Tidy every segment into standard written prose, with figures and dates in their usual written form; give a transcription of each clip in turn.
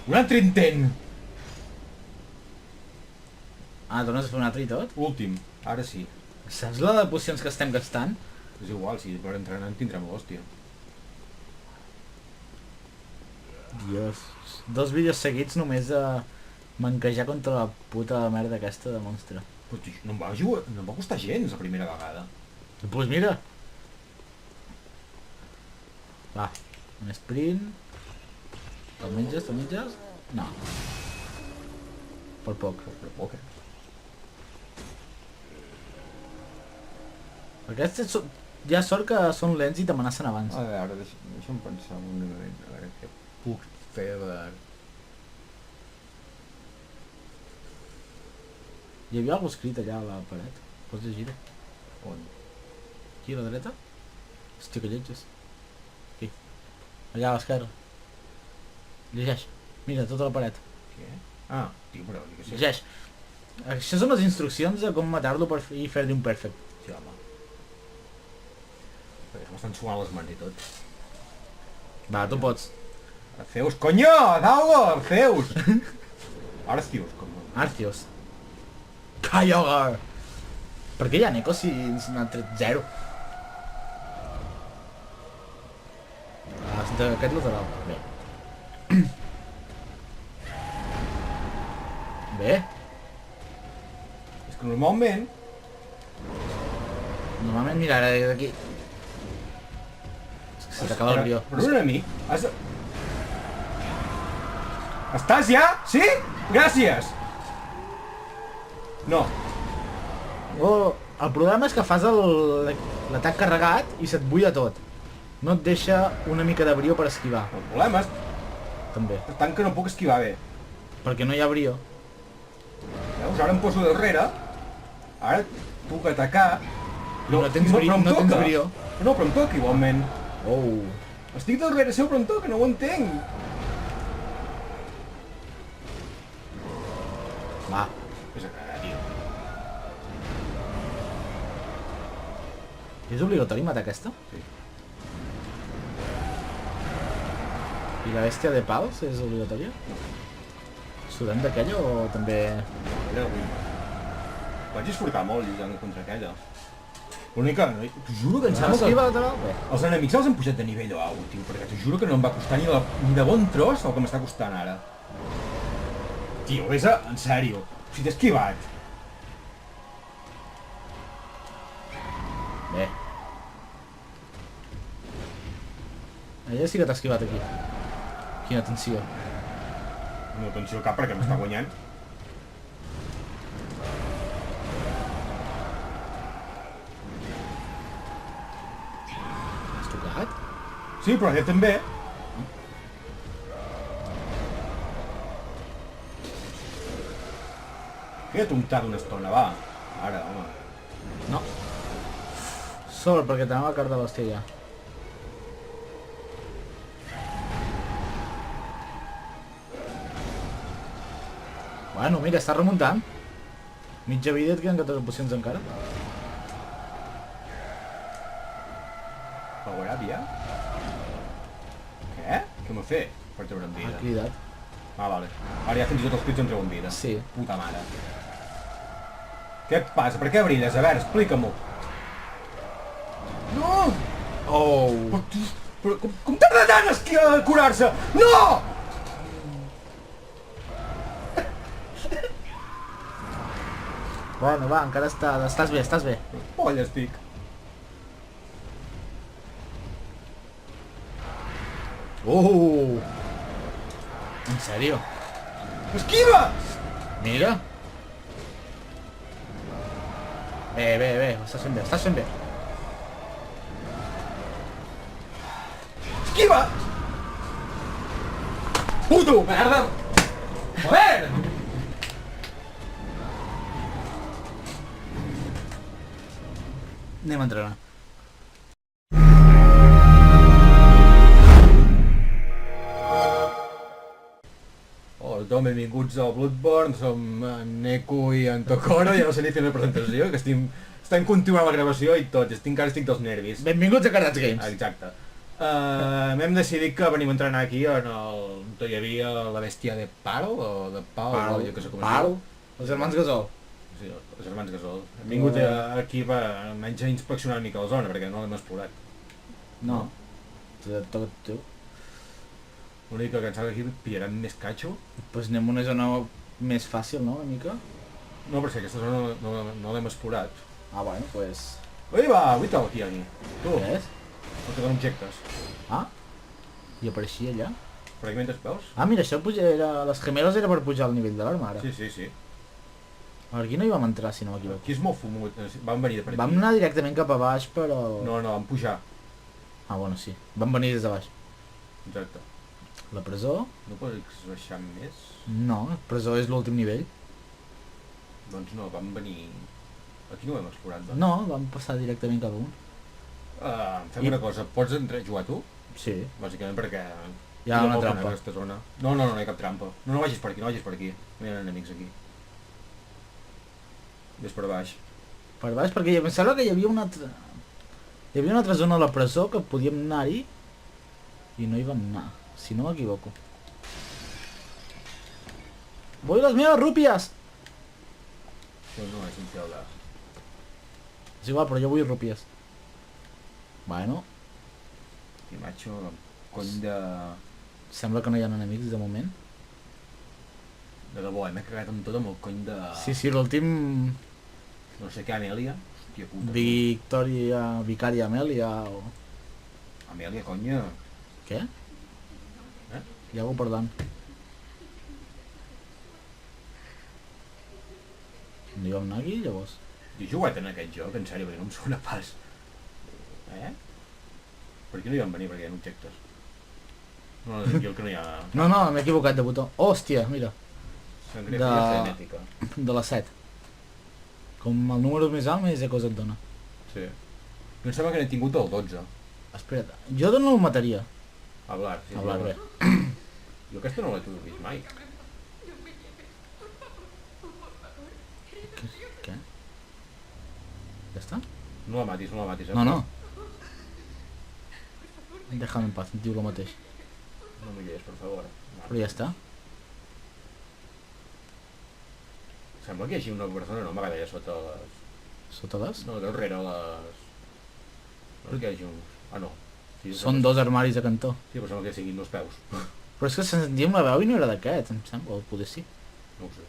Un altre intent! Ah, tornes a fer un altre i tot? Últim, ara sí. Saps la de pocions que estem gastant? És igual, si per entrenant tindrem l'hòstia. Dios. 2 vídeos seguits només a manquejar contra la puta merda aquesta de monstre. Però tio, no em va jugar, no em va costar gens la primera vegada. Doncs pues mira. Va, un sprint. Te'l menges, te'l menges? No. Per poc. Per poc, eh? Aquests hi ha sort que són lents i t'amenacen abans. A veure, deixa'm pensar un moment, a veure què puc fer per... Hi havia algú escrit allà a la paret. Pots llegir-ho? On? Aquí a la dreta? Hòstia, que lletges. Aquí. Allà a l'esquerra. Llegeix. Mira, tota la paret. Què? Ah, tio, però ni que sé. Llegeix. Això són les instruccions de com matar-lo i fer-li un perfect. Sí, home. M'estan suant les mans i tot. Va, tu pots. Arceus, coño! Daulo! Arceus! Arceus, com... Arceus. Kyogre! Per què hi ha Neko si n'han tret 0? D'aquest lateral. Bé. Bé. És que normalment... Normalment, mira, ara d'aquí. És que se t'acaba el guió. Però un amic... Has... Estàs ja? Sí? Gràcies! No. Oh, el problema és que fas l'atac carregat i se't buida tot. No et deixa una mica de brio per esquivar. El problema és També. tant que no puc esquivar bé. Perquè no hi ha brio. Veus? Ara em poso darrere. Ara puc atacar. No tens brio. em No tens toca. brio. No, però em toca igualment. Oh. Estic darrere seu, però em toca, no ho entenc. Va. És a cagar, tio. És obligatori matar aquesta? Sí. I la bèstia de pals és obligatòria? Sudem d'aquella o també... Era avui. Vaig disfrutar molt lluitant contra aquella. L'únic que... T'ho juro que em sembla Esquiva que... lateral? Bé. Els enemics els han pujat de nivell o alguna cosa, tio, perquè t'ho juro que no em va costar ni de bon tros el que m'està costant ara. Tio, en sèrio. O sigui, t'he esquivat. Bé. Ella sí que t'ha esquivat aquí. Quina tensió. No tensió cap perquè m'està guanyant. Has tocat? Sí, però aquest també. Queda't untat una estona, va. Ara, home. No. Sort, perquè tenim la carta de l'hòstia ja. Bueno, mira, està remuntant. Mitja vida et queden 14 pocions encara. Power up, ja? Què? Què m'ha fet? Per treure'm Ha vida. cridat. Ah, vale. Ara ja fins i tot els crits em treuen vida. Sí. Puta mare. Què et passa? Per què brilles? A veure, explica-m'ho. No! Oh! Però com tarda tant a curar-se? No! Bueno, va, encara estàs bé, estàs bé. Polla estic. Oh! En sèrio? Esquiva! Mira! Bé, estàs fent bé, estàs fent bé. Esquiva! Puto, merda! Joder! Anem a entrenar. Hola a tothom, benvinguts al Bloodborne, som en Neko i en Tokoro, ja no sé ni fer una presentació, que estem continuant la gravació i tot, encara estic dels nervis. Benvinguts a Carrats Games. Exacte. Hem decidit que venim a entrenar aquí on hi havia la bèstia de Paro, o de Pau, Pau, jo que sé com es Pau, diu. els germans Gasol. Sí, els germans Gasol. Hem vingut aquí per almenys a inspeccionar una mica la zona, perquè no l'hem explorat. No. Tot tu. L'únic que pensava que aquí pillarem més catxo. Pues anem a una zona més fàcil, no, una mica? No, però si aquesta zona no l'hem explorat. Ah, bueno, pues... Ui, va, avui tal aquí, aquí. Tu, Què és? no te donen objectes. Ah? I apareixia allà? Per aquí mentre veus? Ah, mira, això era... Les gemeles era per pujar al nivell de l'arma, ara. Sí, sí, sí. Aquí no hi vam entrar, si no m'equivoco. Aquí és molt fumut, vam venir de per aquí. Vam anar directament cap a baix, però... No, vam pujar. Ah, bueno, sí. Vam venir des de baix. Exacte. La presó? No pots baixar més? No, la presó és l'últim nivell. Doncs no, vam venir... Aquí no ho hem explorat, doncs. No, vam passar directament cap a un. Fem una cosa, pots entrar a jugar tu? Sí. Bàsicament perquè... Hi ha una molt trampa. Aquesta zona. No hi ha cap trampa. No vagis per aquí, no vagis per aquí. No hi ha enemics aquí. Ves per baix. Per baix, perquè em sembla que hi havia una altra... Hi havia una altra zona a la presó que podíem anar-hi i no hi vam anar, si no m'equivoco. Vull les meves rúpies! Això no és un de... És igual, però jo vull rúpies. Bueno, Aquí, macho, cony de... sembla que no hi ha enemics de moment. De debò, m'he cagat amb tot amb el cony de... Sí, l'últim... No sé què, Amèlia. Hòstia puta. Vicària Amèlia o... Amèlia, conya. Què? Hi ha algú parlant. No hi vam anar aquí, llavors? Jo he jugat en aquest joc, en sèrio, perquè no em sona pas. Per aquí no hi vam venir, perquè hi ha objectes. No, aquí el que no hi ha... No, m'he equivocat de botó. Hòstia, mira, Sangria frenètica. de la 7. Com el número més alt, més cosa et dona. Sí. Jo em sembla que n'he tingut el 12. Espera't, jo no ho mataria. Hablar, sí. Hablar, bé. Jo aquesta no l'he vist mai. Què? Ja està? No la matis, no la matis. No. Déjame en paz, diu el mateix. No m'hi lleis, per favor. Però ja està. Sembla que hi hagi una persona no amagada allà sota les... Sota les? No, darrere les... No és que hi hagi uns... Ah, no. Sí, Són dos armaris de cantó. Sí, però sembla que siguin dos peus. Però és que sentíem la veu i no era d'aquest, em sembla, o poder sí. No ho sé.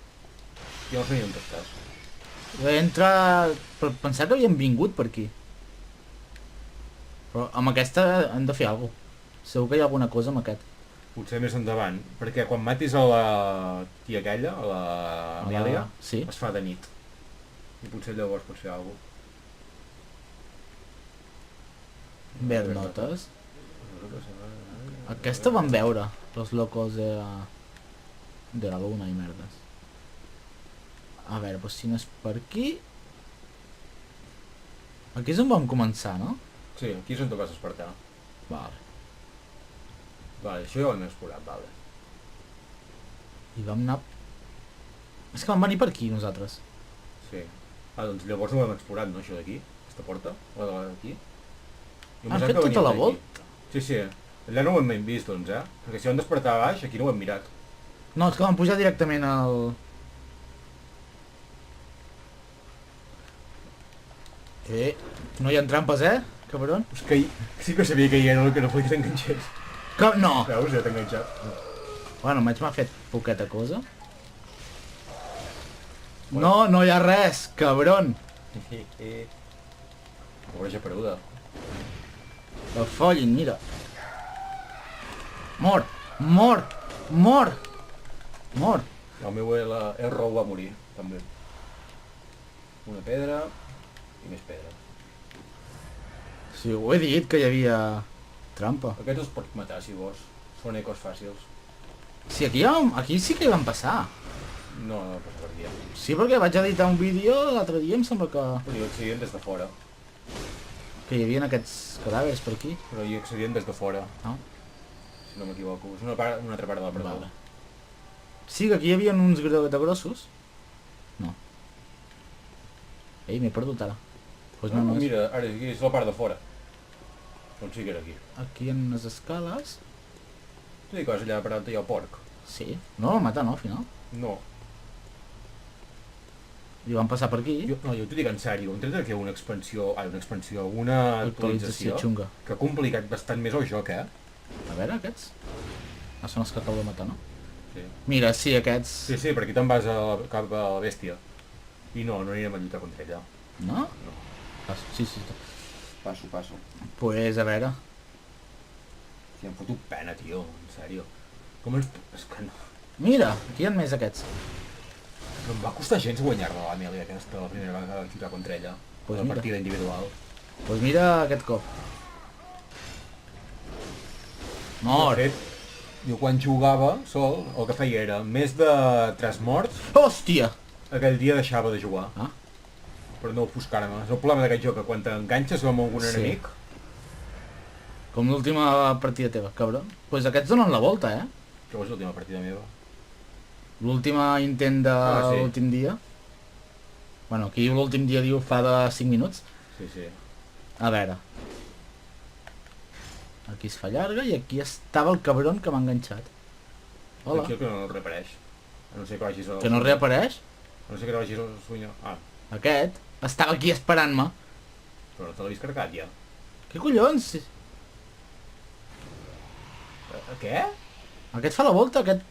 Jo no sé ni on estàs. Entra... Per pensar que havíem vingut per aquí. Però amb aquesta hem de fer alguna cosa. Segur que hi ha alguna cosa amb aquest. Potser més endavant, perquè quan matis a la tia aquella, a la Amèlia, Sí. es fa de nit. I potser llavors pots fer alguna cosa. Ver notes. Aquesta vam veure, los locos de la luna i merdes. A veure, doncs si no és per aquí... Aquí és on vam començar, no? Sí, aquí és on toques despertar. Vale. Vale, això ja ho hem explorat, vale. I vam anar... És que vam venir per aquí, nosaltres. Sí. Ah, doncs llavors no ho hem explorat, no, això d'aquí? Aquesta porta? La d'aquí? Han fet tota la volta? Sí, sí. Allà no ho hem vist, doncs, Perquè si ho hem despertat a baix, aquí no ho hem mirat. No, és que vam pujar directament al... No hi ha trampes, cabron? És que sí que sabia que hi era el que no podia t'enganxés. Que... No! Veus? Ja t'he enganxat. Bueno, almenys m'ha fet poqueta cosa. No, no hi ha res, cabron! Pobreja peruda. La follin, mira. Mort! Mort! Mort! Mort! El meu Erro va morir, també. Una pedra i més pedra. Sí, ho he dit, que hi havia trampa. Aquests els pots matar, si vols. Són ecos fàcils. Sí, aquí sí que hi vam passar. No, no passa per aquí. Sí, perquè vaig editar un vídeo l'altre dia, em sembla Però hi accedien des de fora. que hi havia aquests cadàvers per aquí. Però hi accedien des de fora, No? si no m'equivoco. És una altra part de la presó. Vale. Sí, que aquí hi havia uns de grossos. No. Ei, m'he perdut ara. Pues no, no és. Mira, ara aquí és la part de fora. On sí que era aquí. Aquí en unes escales. Tu dic allà per on hi ha el porc. Sí. No el mata, no, al final. No. I van passar per aquí. Jo t'ho dic en sèrio, hem tret aquí una expansió, una actualització xunga. que ha complicat bastant més el joc, A veure, aquests. Ah, són els que acabo de matar, no? Sí. Mira, sí, aquests... Sí, per aquí te'n vas cap a la bèstia. I no anirem a lluitar contra ella. No? No. Passo, sí. Passo. Pues, a veure... Sí, em foto pena, tio, en sèrio. Com ens... És que no... Mira, aquí hi ha més aquests. No em va costar gens guanyar-la, l'Amèlia, aquesta, la primera vegada que vaig lluitar contra ella. Pues la mira. partida individual. Pues mira aquest cop. Mort! De fet, jo quan jugava sol, el que feia era més de 3 morts, Hòstia! aquell dia deixava de jugar. Ah, Per no ofuscar-me. És el problema d'aquest joc, que quan t'enganxes amb algun Sí. enemic... com l'última partida teva, cabron. Pues aquests donen la volta, eh? Que és l'última partida meva. L'última intent de sí. l'últim dia. Bueno, aquí l'últim dia diu fa de 5 minuts. Sí. A veure. Aquí es fa llarga i aquí estava el cabron que m'ha enganxat. Hola. Aquí el que no reapareix. A no ser que vagis al... Que no reapareix? A no ser que vagis al sueño... Ah, Aquest estava aquí esperant-me. però no te l'he vist carregat ja. Què collons? Què? Aquest fa la volta, aquest...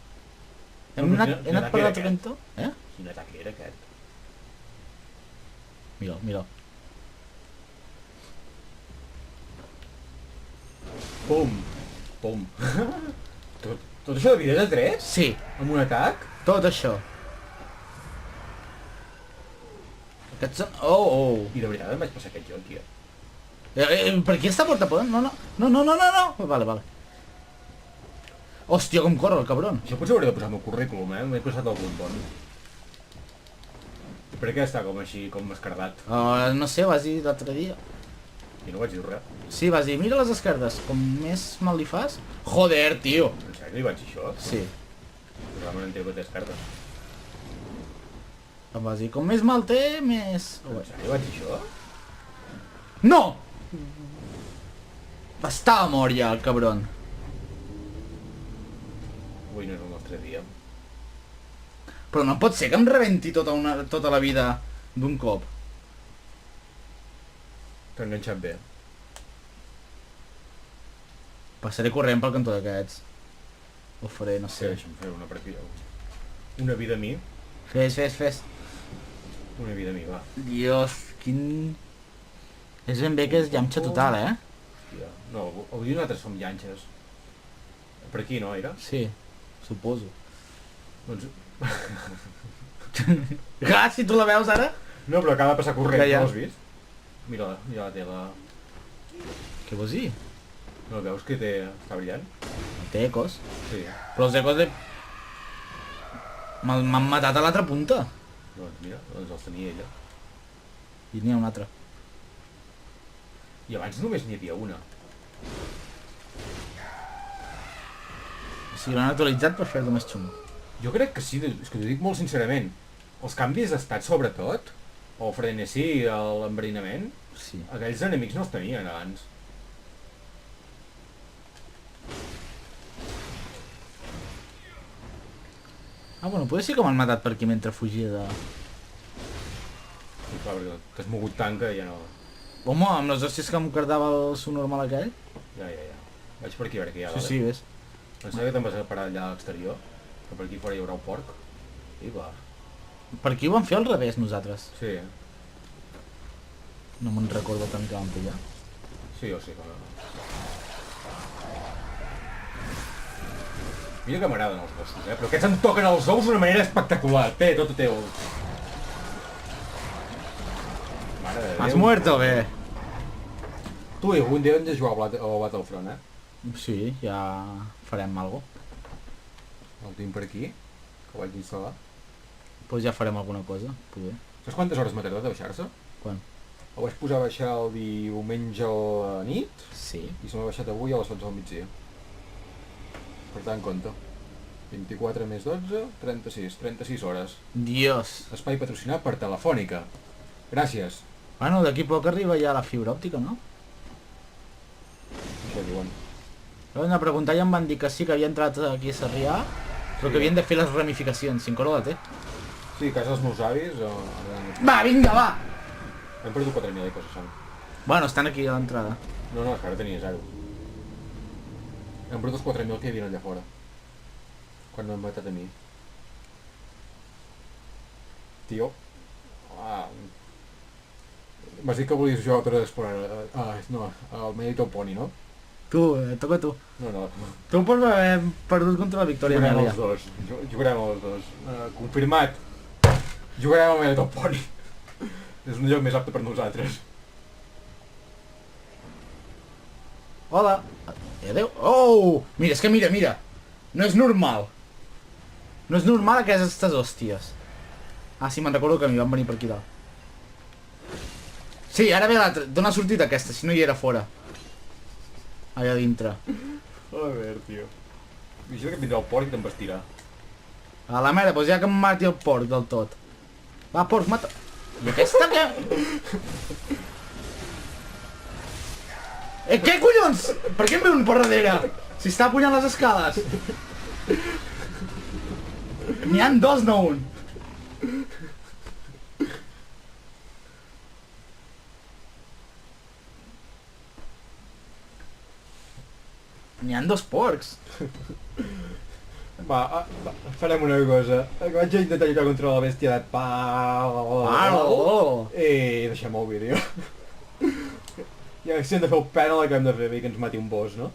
No, Hem però anat, quin he anat atac per era l'altre aquest? cantó? Eh? Quin atac era aquest? Mira. Pum! Tot això de vida de 3? Sí, Amb un atac? tot això. Aquests són... Oh! I de veritat em vaig passar aquest joc, tio. Per aquí està porta podent? No. Vale. Hòstia, com corre el cabron. Això potser hauria de posar el meu currículum, M'he posat algun bon. Per què està com així, com escardat? No sé, vas dir l'altre dia. I no vaig dir res. Sí, vas dir, mira les esquerdes, com més mal li fas... Joder, tio! En sèrio, li vaig dir això? Sí, Però no entén que té cartes. em vas dir, com més mal té, més... En sèrio, vaig dir això? No! Estava mort ja, el cabron. Avui no és el nostre dia. Però no pot ser que em rebenti tota la vida d'un cop. T'ha enganxat bé. Passaré corrent pel cantó d'aquests. Ho faré, no Sí, sé. deixa'm fer una partida. Una vida a mi. Fes. Una vida a mi, va. Dios, quin... És ben bé que és llamxa total, eh? Hòstia. No, avui nosaltres som llanxes. Per aquí, no, era? Sí, suposo. Doncs... Ah, si tu la veus ara? No, però acaba de passar corrent, Ja. no l'has vist? Mira la tela. Què vols dir? No veus que té... està brillant? Té ecos. Sí. Però els ecos de... M'han matat a l'altra punta. Doncs mira, doncs els tenia ella. I n'hi ha una altra. I abans només n'hi havia una. O sigui, l'han actualitzat per fer-lo més xungo. Jo crec que sí, és que t'ho dic molt sincerament. Els canvis d'estat sobretot, o frenesí, l'enverinament, Sí. aquells enemics no els tenien abans. Ah, bueno, potser sí que m'han matat per aquí mentre fugia de... I clar, perquè t'has mogut tant que ja no... Home, amb les hòsties que em cardava el subnormal aquell. Ja. Vaig per aquí a veure què hi ha, Sí, ves. Pensava que te'n vas a parar allà a l'exterior, que per aquí fora hi haurà un porc. I va. Per aquí ho vam fer al revés, nosaltres. Sí, No me'n recordo tant que vam pillar. sí o sí. Mira que m'agraden els gossos, però aquests em toquen els ous d'una manera espectacular. Té, tot teu. Mare de Déu. Has muerto, bé? Tu i algun dia hem de jugar al Battlefront, Sí, ja farem alguna cosa. El tinc per aquí, que ho vaig instal·lar. Pues ja farem alguna cosa, poder. Saps quantes hores m'ha tardat a baixar-se? Quan? Ho vaig posar a baixar el diumenge a la nit Sí. i se m'ha baixat avui a les 12 del migdia. Per tant, compte. 24 més 12, 36 hores. Dios. Espai patrocinat per Telefònica. Gràcies. Bueno, d'aquí poc arriba ja la fibra òptica, no? Això diuen. Van a preguntar i em van dir que sí, que havia entrat aquí a Sarrià, però que havien de fer les ramificacions, 5 hores la té. Sí, a casa dels meus avis o... Va, vinga, va! Hem perdut 4.000 i coses sang. Bueno, estan aquí a l'entrada. No, és que ara tenia 0. Hem perdut els 4.000 que hi havia allà fora. Quan m'han matat a mi. Tio. M'has dit que volies jugar a altres d'explorar. No, el My Little Pony, no? Tu, toca tu. No. Tu pots haver perdut contra la Victòria Jugarem Amèlia. els dos. Jugarem els dos. Confirmat. Jugarem amb My Little Pony. És un lloc més apte per nosaltres. Hola. Adéu. Oh! Mira, és que mira. No és normal. No és normal aquestes hòsties. Ah, sí, me'n recordo que m'hi van venir per aquí dalt. Sí, ara ve l'altre. D'on ha sortit aquesta, si no hi era fora? Allà dintre. A veure, tio. Vigila que vindrà el porc i t'embestirà. A la merda, doncs ja que em mati el porc del tot. Va, porc, mata... I aquesta què? Què collons? Per què em ve un per darrere? Si està pujant les escales. N'hi han dos, no un. N'hi han dos porcs. Va, farem una cosa. Vaig a intentar lluitar contra la bèstia de pau. I deixem el vídeo. Ja si hem de fer el panel que hem de fer bé que ens mati un boss, no?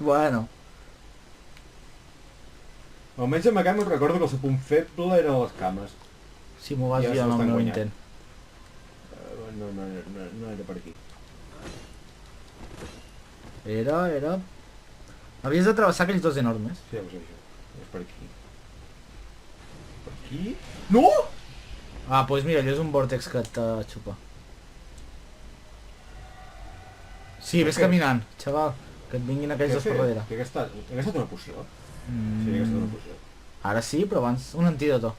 Bueno. Almenys amb aquest me'n recordo que el seu punt feble eren les cames. Si m'ho vas Ja dir se en el l'estan meu guanyant. intent. No era per aquí. Era... Havies de travessar aquells dos enormes. Sí, ja ho sé això. És per aquí. Per aquí? No! Ah, doncs mira, allò és un vòrtex que te xupa. Sí, ves Què? caminant, xaval. Que et vinguin aquells dos per darrere. Què ha gastat? Ha gastat una poció? Sí, ha gastat una poció. Ara sí, però abans un antídoto.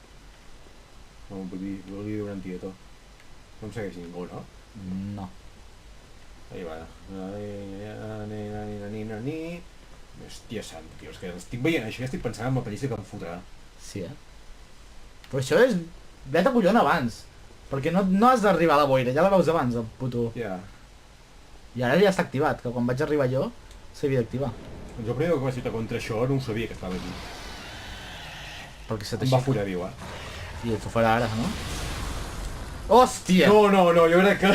No, vull dir un antídoto. No em segueix ningú, no? No. Ahí va. Hòstia santa, tio, és que estic veient això i estic pensant en la pallissa que em fotrà. Sí, Però això és... Vet a collon abans. Perquè no has d'arribar a la boira, ja la veus abans, el puto. Ja. I ara ja està activat, que quan vaig arribar jo s'havia d'activar. Doncs el primer que vaig lluitar contra això no ho sabia que estava aquí. Perquè se Em va t'aixeca. follar viu, I t'ho farà ara, no? Hòstia! No, jo crec que...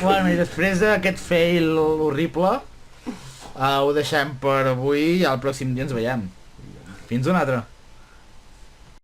Bueno, i després d'aquest fail horrible, ho deixem per avui i el pròxim dia ens veiem. Fins una altra.